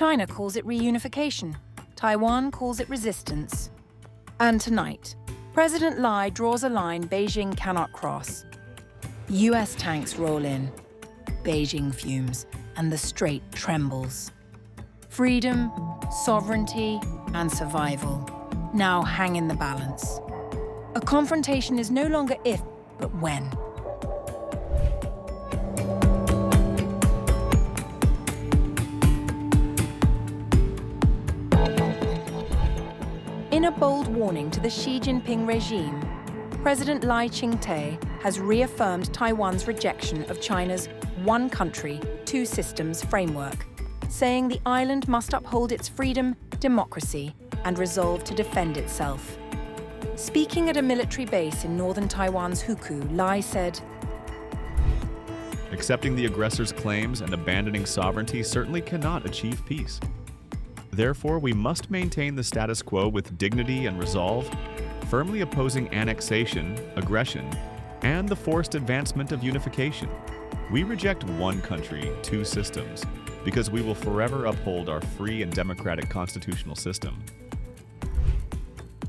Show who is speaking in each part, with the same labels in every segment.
Speaker 1: China calls it reunification. Taiwan calls it resistance. And tonight, President Lai draws a line Beijing cannot cross. US tanks roll in. Beijing fumes, and the Strait trembles. Freedom, sovereignty, and survival now hang in the balance. A confrontation is no longer if, but when. In a bold warning to the Xi Jinping regime, President Lai Ching-te has reaffirmed Taiwan's rejection of China's one country, two systems framework, saying the island must uphold its freedom, democracy, and resolve to defend itself. Speaking at a military base in northern Taiwan's Hukou, Lai said,
Speaker 2: "Accepting the aggressor's claims and abandoning sovereignty certainly cannot achieve peace. Therefore, we must maintain the status quo with dignity and resolve, firmly opposing annexation, aggression, and the forced advancement of unification. We reject one country, two systems, because we will forever uphold our free and democratic constitutional system."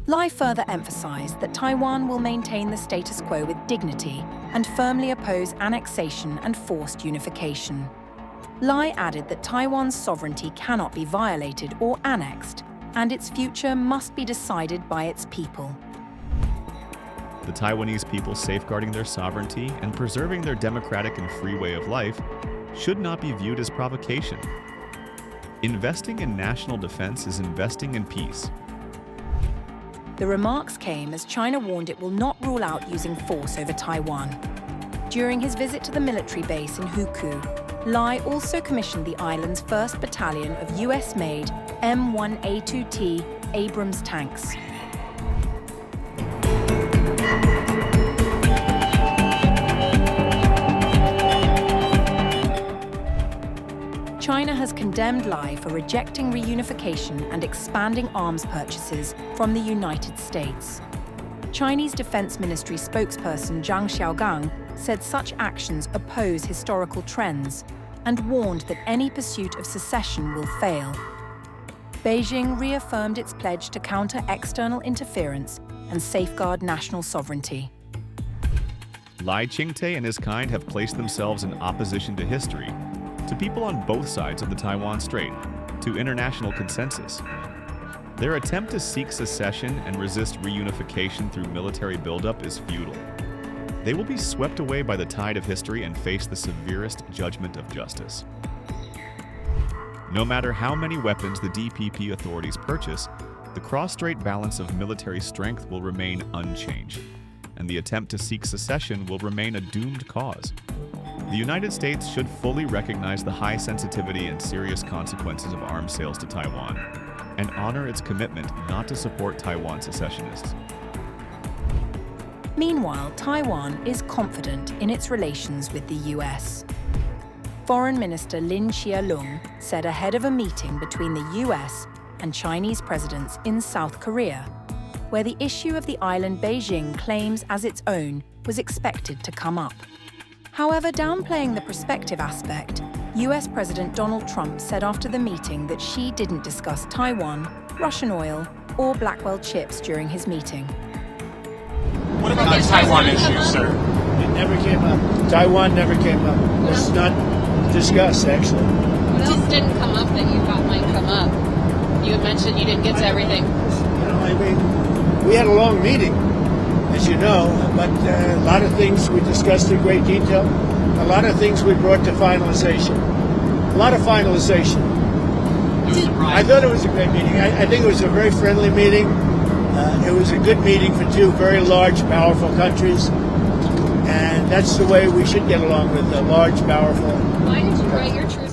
Speaker 1: Lai further emphasized that Taiwan will maintain the status quo with dignity and firmly oppose annexation and forced unification. Lai added that Taiwan's sovereignty cannot be violated or annexed, and its future must be decided by its people.
Speaker 2: The Taiwanese people safeguarding their sovereignty and preserving their democratic and free way of life should not be viewed as provocation. Investing in national defense is investing in peace.
Speaker 1: The remarks came as China warned it will not rule out using force over Taiwan. During his visit to the military base in Hukou, Lai also commissioned the island's 1st Battalion of US-made M1A2T Abrams tanks. China has condemned Lai for rejecting reunification and expanding arms purchases from the United States. Chinese Defense Ministry spokesperson Zhang Xiaogang said such actions oppose historical trends and warned that any pursuit of secession will fail. Beijing reaffirmed its pledge to counter external interference and safeguard national sovereignty.
Speaker 2: Lai Ching-te and his kind have placed themselves in opposition to history, to people on both sides of the Taiwan Strait, to international consensus. Their attempt to seek secession and resist reunification through military buildup is futile. They will be swept away by the tide of history and face the severest judgment of justice. No matter how many weapons the DPP authorities purchase, the cross-strait balance of military strength will remain unchanged, and the attempt to seek secession will remain a doomed cause. The United States should fully recognize the high sensitivity and serious consequences of arms sales to Taiwan, and honor its commitment not to support Taiwan secessionists.
Speaker 1: Meanwhile, Taiwan is confident in its relations with the US. Foreign Minister Lin Chialung said ahead of a meeting between the US and Chinese presidents in South Korea, where the issue of the island Beijing claims as its own was expected to come up. However, downplaying the prospective aspect, US President Donald Trump said after the meeting that Xi didn't discuss Taiwan, Russian oil, or Blackwell chips during his meeting.
Speaker 3: What about the Taiwan issue, sir?
Speaker 4: It never came up. Taiwan never came up. It's not discussed, actually.
Speaker 5: What else didn't come up that you thought might come up? You had mentioned you didn't get to everything.
Speaker 4: I mean, we had a long meeting, as you know, but a lot of things we discussed in great detail. A lot of things we brought to finalization. A lot of finalization. I thought it was a great meeting. I think it was a very friendly meeting. It was a good meeting for two very large, powerful countries. And that's the way we should get along with large, powerful.
Speaker 5: Why did you write your truth